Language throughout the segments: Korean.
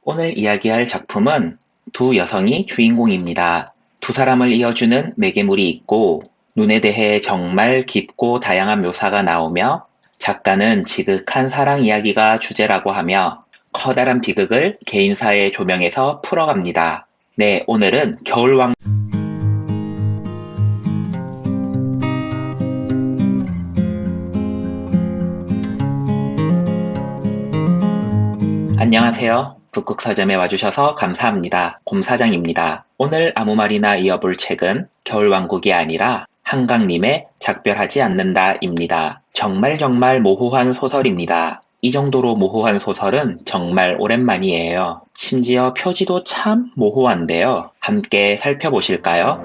오늘 이야기할 작품은 두 여성이 주인공입니다. 두 사람을 이어주는 매개물이 있고 눈에 대해 정말 깊고 다양한 묘사가 나오며 작가는 지극한 사랑 이야기가 주제라고 하며 커다란 비극을 개인사의 조명에서 풀어갑니다. 네, 오늘은 겨울왕. 안녕하세요. 북극서점에 와주셔서 감사합니다. 곰사장입니다. 오늘 아무 말이나 이어볼 책은 겨울왕국이 아니라 한강림의 작별하지 않는다입니다. 정말 모호한 소설입니다. 이 정도로 모호한 소설은 정말 오랜만이에요. 심지어 표지도 참 모호한데요. 함께 살펴보실까요?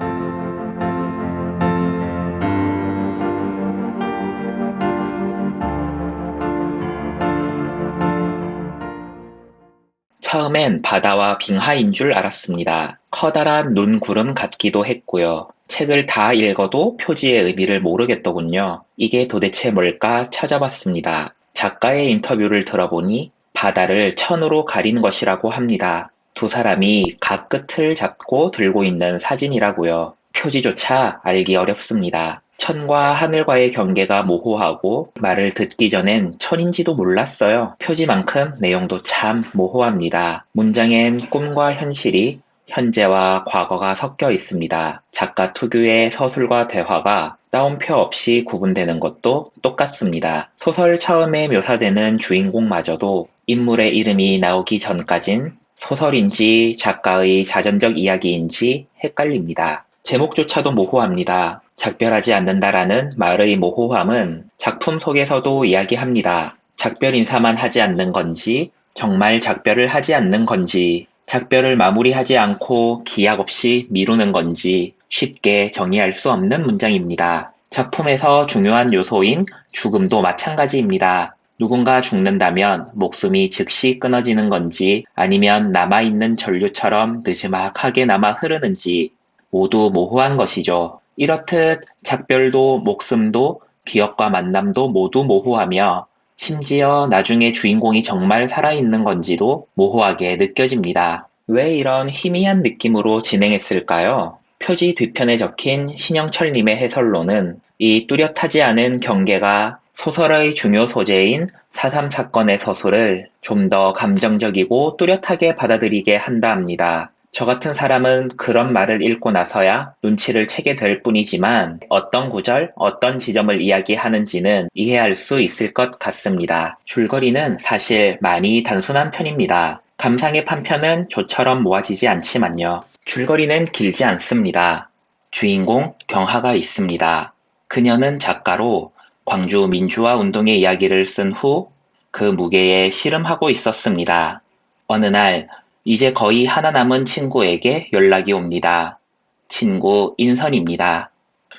처음엔 바다와 빙하인 줄 알았습니다. 커다란 눈구름 같기도 했고요. 책을 다 읽어도 표지의 의미를 모르겠더군요. 이게 도대체 뭘까 찾아봤습니다. 작가의 인터뷰를 들어보니 바다를 천으로 가린 것이라고 합니다. 두 사람이 각 끝을 잡고 들고 있는 사진이라고요. 표지조차 알기 어렵습니다. 천과 하늘과의 경계가 모호하고 말을 듣기 전엔 천인지도 몰랐어요. 표지만큼 내용도 참 모호합니다. 문장엔 꿈과 현실이 현재와 과거가 섞여 있습니다. 작가 특유의 서술과 대화가 따옴표 없이 구분되는 것도 똑같습니다. 소설 처음에 묘사되는 주인공마저도 인물의 이름이 나오기 전까진 소설인지 작가의 자전적 이야기인지 헷갈립니다. 제목조차도 모호합니다. 작별하지 않는다라는 말의 모호함은 작품 속에서도 이야기합니다. 작별 인사만 하지 않는 건지, 정말 작별을 하지 않는 건지, 작별을 마무리하지 않고 기약 없이 미루는 건지 쉽게 정의할 수 없는 문장입니다. 작품에서 중요한 요소인 죽음도 마찬가지입니다. 누군가 죽는다면 목숨이 즉시 끊어지는 건지 아니면 남아있는 전류처럼 느지막하게 남아 흐르는지 모두 모호한 것이죠. 이렇듯 작별도 목숨도 기억과 만남도 모두 모호하며 심지어 나중에 주인공이 정말 살아있는 건지도 모호하게 느껴집니다. 왜 이런 희미한 느낌으로 진행했을까요? 표지 뒤편에 적힌 신영철님의 해설로는 이 뚜렷하지 않은 경계가 소설의 중요 소재인 4.3 사건의 서술을 좀 더 감정적이고 뚜렷하게 받아들이게 한다 합니다. 저 같은 사람은 그런 말을 읽고 나서야 눈치를 채게 될 뿐이지만 어떤 구절, 어떤 지점을 이야기하는지는 이해할 수 있을 것 같습니다. 줄거리는 사실 많이 단순한 편입니다. 감상의 판편은 조처럼 모아지지 않지만요. 줄거리는 길지 않습니다. 주인공 경하가 있습니다. 그녀는 작가로 광주 민주화 운동의 이야기를 쓴 후 그 무게에 씨름하고 있었습니다. 어느 날 이제 거의 하나 남은 친구에게 연락이 옵니다. 친구 인선입니다.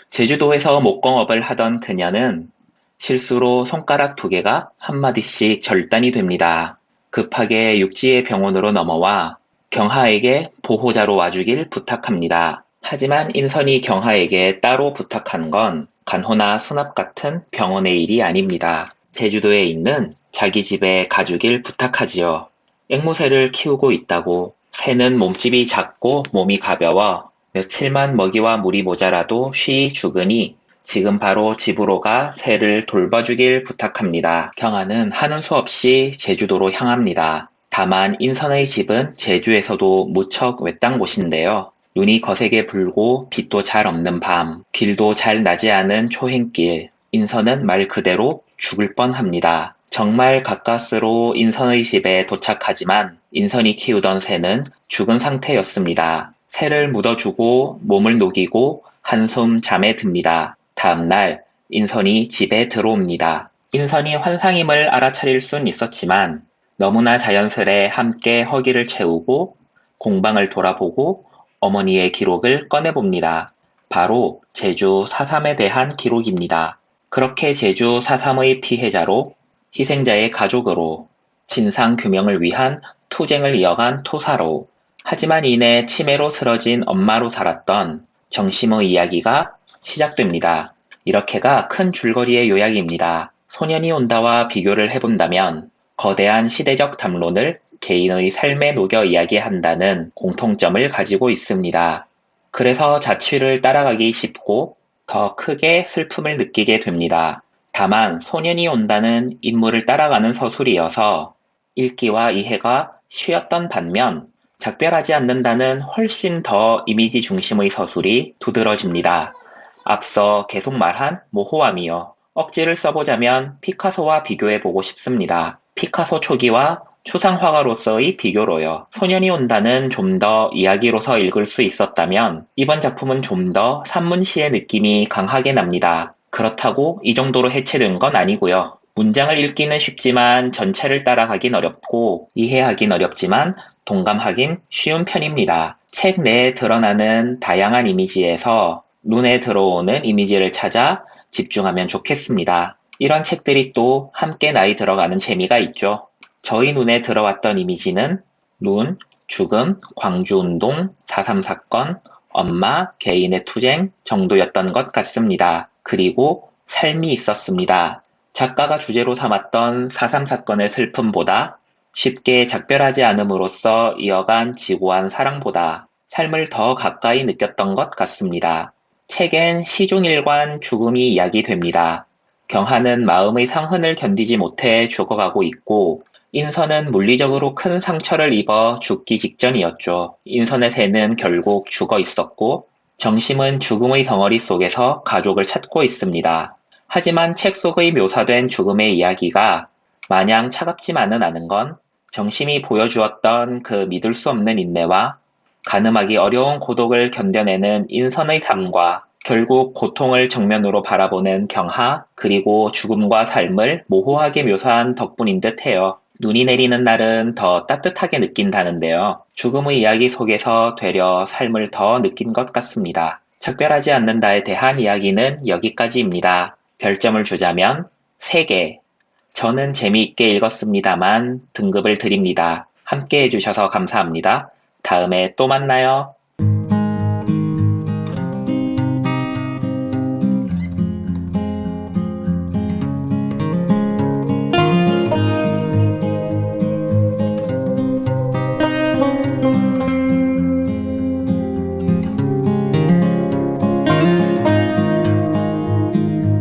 제주도에서 목공업을 하던 그녀는 실수로 손가락 두 개가 한마디씩 절단이 됩니다. 급하게 육지의 병원으로 넘어와 경하에게 보호자로 와주길 부탁합니다. 하지만 인선이 경하에게 따로 부탁한 건 간호나 수납 같은 병원의 일이 아닙니다. 제주도에 있는 자기 집에 가주길 부탁하지요. 앵무새를 키우고 있다고. 새는 몸집이 작고 몸이 가벼워 며칠만 먹이와 물이 모자라도 쉬이 죽으니 지금 바로 집으로 가 새를 돌봐주길 부탁합니다. 경아는 하는 수 없이 제주도로 향합니다. 다만 인선의 집은 제주에서도 무척 외딴 곳인데요. 눈이 거세게 불고 빛도 잘 없는 밤, 길도 잘 나지 않은 초행길, 인선은 말 그대로 죽을 뻔합니다. 정말 가까스로 인선의 집에 도착하지만 인선이 키우던 새는 죽은 상태였습니다. 새를 묻어주고 몸을 녹이고 한숨 잠에 듭니다. 다음날 인선이 집에 들어옵니다. 인선이 환상임을 알아차릴 순 있었지만 너무나 자연스레 함께 허기를 채우고 공방을 돌아보고 어머니의 기록을 꺼내봅니다. 바로 제주 4.3에 대한 기록입니다. 그렇게 제주 4.3의 피해자로 희생자의 가족으로 진상규명을 위한 투쟁을 이어간 토사로 하지만 이내 치매로 쓰러진 엄마로 살았던 정심의 이야기가 시작됩니다. 이렇게가 큰 줄거리의 요약입니다. 소년이 온다와 비교를 해본다면 거대한 시대적 담론을 개인의 삶에 녹여 이야기한다는 공통점을 가지고 있습니다. 그래서 자취를 따라가기 쉽고 더 크게 슬픔을 느끼게 됩니다. 다만 소년이 온다는 인물을 따라가는 서술이어서 읽기와 이해가 쉬웠던 반면 작별하지 않는다는 훨씬 더 이미지 중심의 서술이 두드러집니다. 앞서 계속 말한 모호함이요. 억지를 써보자면 피카소와 비교해보고 싶습니다. 피카소 초기와 추상화가로서의 비교로요. 소년이 온다는 좀 더 이야기로서 읽을 수 있었다면 이번 작품은 좀 더 산문시의 느낌이 강하게 납니다. 그렇다고 이 정도로 해체된 건 아니고요. 문장을 읽기는 쉽지만 전체를 따라가긴 어렵고 이해하긴 어렵지만 동감하긴 쉬운 편입니다. 책 내에 드러나는 다양한 이미지에서 눈에 들어오는 이미지를 찾아 집중하면 좋겠습니다. 이런 책들이 또 함께 나이 들어가는 재미가 있죠. 저희 눈에 들어왔던 이미지는 눈, 죽음, 광주운동, 4.3 사건, 엄마, 개인의 투쟁 정도였던 것 같습니다. 그리고 삶이 있었습니다. 작가가 주제로 삼았던 4.3 사건의 슬픔보다 쉽게 작별하지 않음으로써 이어간 지고한 사랑보다 삶을 더 가까이 느꼈던 것 같습니다. 책엔 시종일관 죽음이 이야기됩니다. 경하는 마음의 상흔을 견디지 못해 죽어가고 있고 인선은 물리적으로 큰 상처를 입어 죽기 직전이었죠. 인선의 새는 결국 죽어 있었고 정심은 죽음의 덩어리 속에서 가족을 찾고 있습니다. 하지만 책 속의 묘사된 죽음의 이야기가 마냥 차갑지만은 않은 건 정심이 보여주었던 그 믿을 수 없는 인내와 가늠하기 어려운 고독을 견뎌내는 인선의 삶과 결국 고통을 정면으로 바라보는 경하 그리고 죽음과 삶을 모호하게 묘사한 덕분인 듯해요. 눈이 내리는 날은 더 따뜻하게 느낀다는데요. 죽음의 이야기 속에서 되려 삶을 더 느낀 것 같습니다. 작별하지 않는다에 대한 이야기는 여기까지입니다. 별점을 주자면 3개. 저는 재미있게 읽었습니다만 등급을 드립니다. 함께 해주셔서 감사합니다. 다음에 또 만나요.